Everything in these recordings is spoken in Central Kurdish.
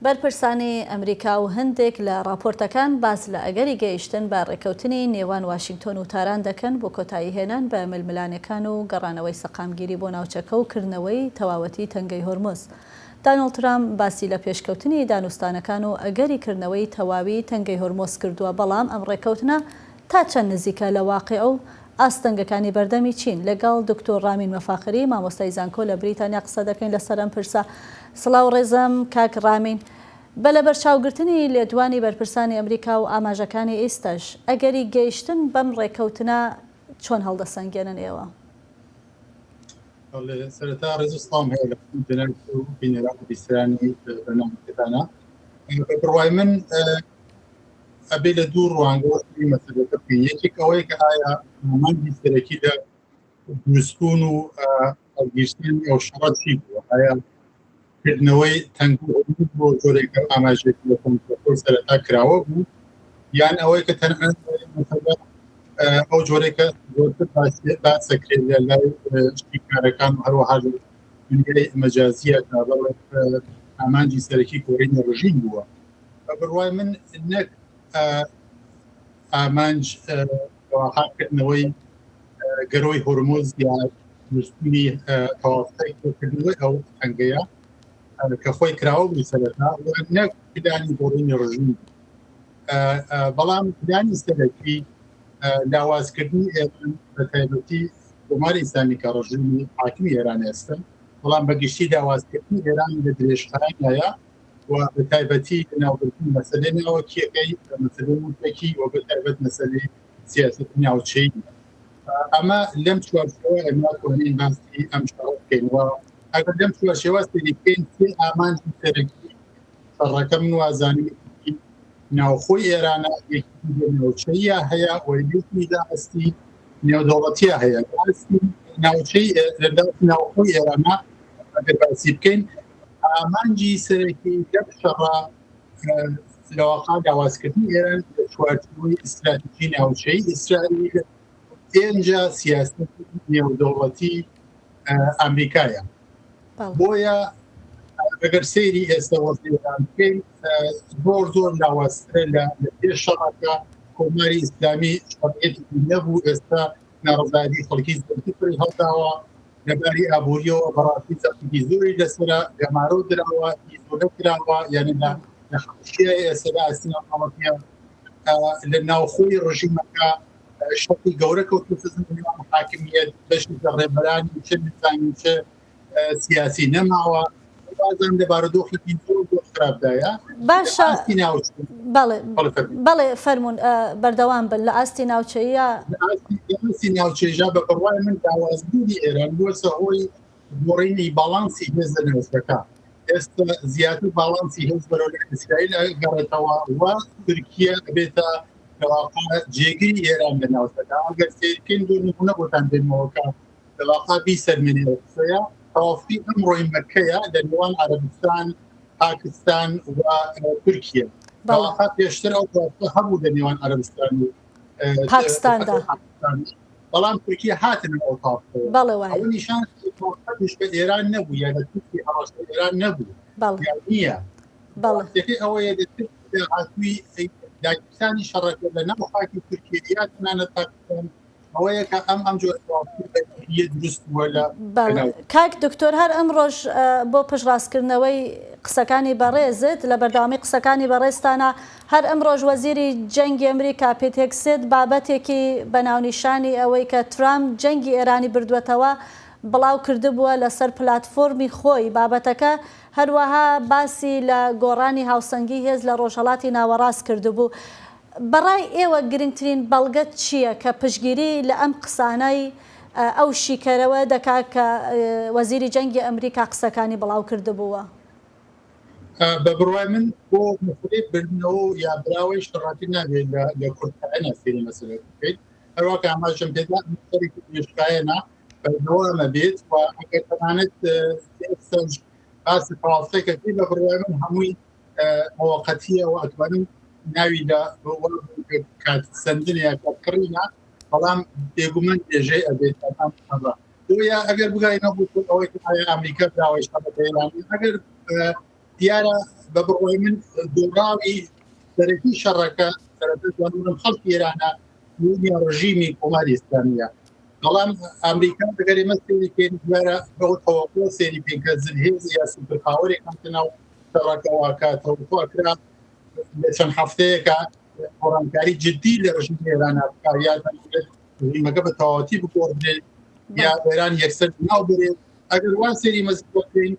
بەرپرسانی ئەمریکا و هەندێک لە راپۆرتەکان باس لە ئەگەری گەیشتن بە ڕێکەوتنی نێوان واشنگتۆن و تاران دەکەن بۆ کۆتایی هێنان بە ململانەکان و گەڕانەوەی سەقامگیری بۆ ناوچەکە و کردنەوەی تەواوەتی تەنگەی هۆرموز. دانەڵد ترامپ باسی لە پێشکەوتنی دانوستانەکان و ئەگەریکردنەوەی تەواوی تەنگەی هۆرمۆز کردووە، بەڵام ئەم ڕێکەوتنە تا چەند نزیکە لە واقع و ئاستەنگەکانی بەردەمی چین. لەگەڵ دکتۆر رامین مەفاخری مامۆستای زانکۆ لە بریتانیا قسە دەکەین لەسەر ئەم پرسە. سڵاو ڕێزەم کاک رامین، بە لە بەرچاوگرتنی لێدوانی بەرپرسانی ئەمریکا و ئاماژەکانی ئێستاش ئەگەری گەیشتن بەم ڕێکەوتنە چۆن هەڵدەسەنگێنن ئێوە؟ سەرەتا ڕێزستان هەیە لە بینەرا و بیسترانی بەنامەکەتانە. بڕوای من ئەبێ لە دوو ڕوانگەوەی مەسەلەکە بکەین. یەکێک ئەوەیە کە ئایا مانگی سەرەکی لە دروستبوون و هەڵگیرتنی ئەو شەڕە چی بووە؟ ئایا کردنەوەی تەنگی بۆ جۆرێکە ئاماژێکی لە کۆمپیۆتەر سەرەتا کراوە بوو، یان ئەوەی کە تەنانەت ئەو جۆرێکە زۆرتر باسەکرێت لە لای شتیکارەکان و هەروەها دنیای مەجازیە ئامانجی سەرەکی کۆڕینی ڕژیم بووە. بڕوای من نەک ئامانج ڕاهاتکردنەوەی گەرۆی هۆرمۆز یا دروستبوونی تەواوکردنەوەی ئەو تەنگەیە کە خۆی کراوە بوو سەرەتا، نەک پلانی کۆڕینی ڕژیم. بەڵام پلانی سەرەکی لاوازکردنی ئێران بە تایبەتی کۆماری ئیسلامی کە ڕژیمی حاکمی ئێران ئێستا، بەڵام بەگشتی لاوازکردنی ئێران لە درێژخایەنایە و بە تایبەتی ناوبردنی مەسەلەی ناوەکیەکەی مەسەلەی موتەکی و بە تایبەت مەسەلەی سیاسەتی ناوچەی. ئەمە لەم چوارچێوە ئێمە توانین باسی ئەم شەڕە بکەینەوە. ئەگەر لەم چوارچێوە سەری بکەین سێ ئامانجی سەرەکی شەڕەکە من وازانی ناوخۆی ئێرانە یەکی ناوچەیە هەیە و یەکی داهەستی نێودەوڵەتیە هەیە. ناوچەی ناوخۆی ئێرانە ئەگەر باسی بکەین، ئامانجی سەرەکی لەم شەڕە لەواقع داوازکردنی ئێران لە چوارچێوەی ئستراتیژی ناوچەی ئیسرائیل ئێنجا سیاسەتی نێودەوڵەتی ئەمریکایە. بۆیە ئەگەر سەیری ئێستا وەزیران بکەین، زۆر لاوازترە لە پێش شەڕەکە کۆماری ئیسلامی شەڕێتی نەبوو. ئێستا ناڕەزایەتی خەڵکی زۆرتری هەڵداوە، لەباری ئابووریەوە بەڕاستی زەختی زۆری لەسرە گەمارە دراوە، زۆرە کراوە، یعنی لە خەڵکیە ئێستا ئەسینەوەڵەتیە لە ناوخۆی ڕژیمەکە شەڕی گەورە کەوتووە نێوان حاکمیەت بەشی ڕێبەرانی چه نظامی چه سیاسی نەماوە. بازم لەبارەدۆخێکی زۆر خراپدایە. باشە، بەڵێ فەرموون بەردەوام بن لە ئاستی ناوچەیە. ئاستی ناوچەیە بە بڕوای من داوازبوونی ئێران بووە هۆی گۆڕینی باڵانسی هێزە نەوەستەکە. ئێستا زیاتر باڵانسی هێز بەرەو لە ئیسرائیل گەڕێتەوە و تورکیە بێتە لەواقع جێگیری ئێران لە ناوچەکە. ئەگەر سیرکەین دوو نمونە بۆتان دێنمەوەکە لەواقع بیسەرمێنێ قسەیە تەواوی ئەمڕۆی مەکەیە لە نێوان عەرەبستان، پاکستان و تورکیە. بەڵام پێشتر ئەو هەبوو لە نێوان عەرەبستان و پاکستاندا، بەڵام تورکیە هاتن ئەو تاوەوە نیشان بە ئێران نەبوو یا لە تورکی هەڕەشتە ئێران نەبوو نییە. ئەوەیە هاتووی داگیرکردنی شەڕەکە لە ناو خاکی تورکیە تەنانەت پاکستان ئەوەیە کە ئەم جۆرە دروست بووە لە کاک دکتۆر. هەر ئەمڕۆژ بۆ پشتڕاستکردنەوەی قسەکانی بەڕێزت لە بەردەوامی قسەکانی بەڕێستانە، هەر ئەمڕۆژ وەزیری جەنگی ئەمریکا پێتێکسێت بابەتێکی بەناونیشانی ئەوەی کە ترامپ جەنگی ئێرانی بردووەتەوە بڵاو کردبووە لەسەر پلاتفۆرمی خۆی. بابەتەکە هەروەها باسی لە گۆڕانی هاوسەنگی هێز لە ڕۆژهەڵاتی ناوەڕاست کردبوو. بەڕای ئێوە گرنگترین بەڵگەت چییە کە پشتگیری لە ئەم قسانەی ئەو شیکەرەوە دەکات کە وەزیری جەنگی ئەمریکا قسەکانی بڵاو کردبووە؟ بە بڕوای من بۆ مخولێت بردنەوە یا براوەی شڕاتی نابێت لە کورتایە فێری مەسەلەت بکەیت. هەروەکە ئاماژەم پێدا سەرێکی پێشکایەنە بەردەوە ئەمە بێت و ئەگەر تەنانەت باسی تەواوەتەکە بە بڕوای من هەمووی مۆقەتیە و ئەتوانم ناوی لە کات سندنە کڕینە، بەڵام بێگومان بێژەی ئەبێت بۆیە ئەگەر بگاینە بوو ئەوەی ئەمریکا داوای شەڕەکە ئێرانی ئەگەر دیارە بەبڕۆی من دووڕاوی سەرەکی شەڕەکە سەرەتا خەڵکی ئێرانە بوونی ڕژیمی کۆماری ئیسلامیە. بەڵام ئەمریکا دەگەر ئێمە سێری پێین دوارە بەو تەوەقع سێری پێین کە زلهێز یا سوپرپاوەرێک هەمتنەو شەڕەکەەوە کە تەوەقع کرا لە چەند هەفتەیەکە گۆڕانکاری جدی لە ڕژیمی ئێرانە بکات یا ڕژیمەکە بە تەواوەتی بگۆڕدرێت یا ئێران یەکسەر ناو برێت. ئەگەر وان سێری مەزبوط بکەین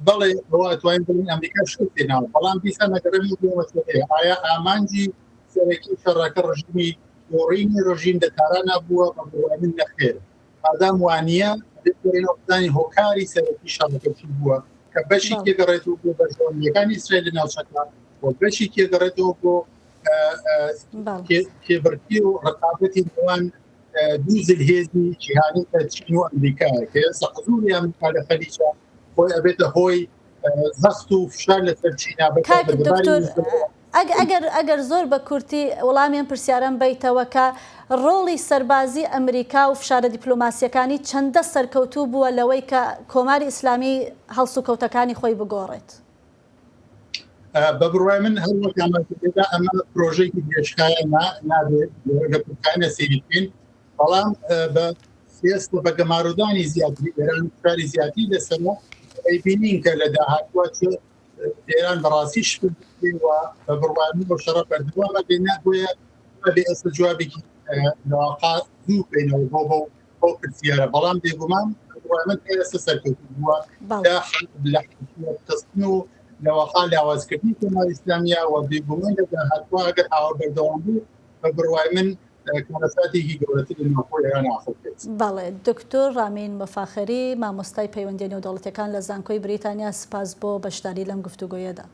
بەڵێ ئەوە ئەتوانین بڵین ئەمریکا شت تێناوە، بەڵام بیسە نەگەڕێمی بۆمەسەلەیە ئایا ئامانجی سەرەکی شەڕەکە ڕژیمی گۆڕینی ڕژیم دەتارا نبووە بە بڕوای من نەخێر. ئادام وانە دەێنەوەزانی هۆکاری سەرەکی شەڕەکە چی بووە کە بەشی تێگەڕێتەوە بۆ بەشەوەندیەکانی ئیسرائیل لە ناوچەکە بۆ بەشی تێگەڕێتەوە بۆ کێبڕکی و ڕقابەتی نێوان دوو زلهێزی جیهانی چین و ئەمریکایە کە ئێستا حزوری ئەمریکا لە خەلیجە خۆی ئەبێتە هۆی زەخت و فشار لەسەر چینە ئەگەر زۆر بە کورتی وەڵامیان پرسیاران بیتەوە کە ڕۆڵی سەربازی ئەمریکا و فشارە دیپلۆماسیەکانی چەندە سەرکەوتوو بووە لەوەی کە کۆماری ئیسلامی هەڵسو کەوتەکانی خۆی بگۆڕێت. بە بڕوای من هەروەکدا ئەمە پرۆژەیەکی درێژخایە نابێت لە پورتانە سێری بکەین، بەڵام بە سێستە بە گەمارودانی زیاتری ئێران فشاری زیاتی لەسەرە ئەیبینین کە لە داهاتوە ئێران بەڕاستی شوە بە بڕوای من بۆ شەڕە بەردەوامە بێ نابووە بێ ئەسڵ جوابێکی لەواقع زوو بکەینەوە بۆ بۆ پرسیارە، بەڵام بێگومان بڕوای من ئێستا سەرکەوتوو بووە لە تەستن و لەواقع لاوازکردنی کۆماری ئیسلامیە و بێگومان لە داهاتوە ئەگەر ئاوا بەردەوام بوو بە بڕوای من کارەساتێکی گەورەتر لە ناوخۆی ئێران ئاخۆکرێت. بەڵێ دکتۆر ڕامین مەفاخری مامۆستای پەیوەندی نێودەوڵەتیەکان لە زانکۆی بریتانیا، سپاس بۆ بەشداری لەم گفتوگۆیەدا.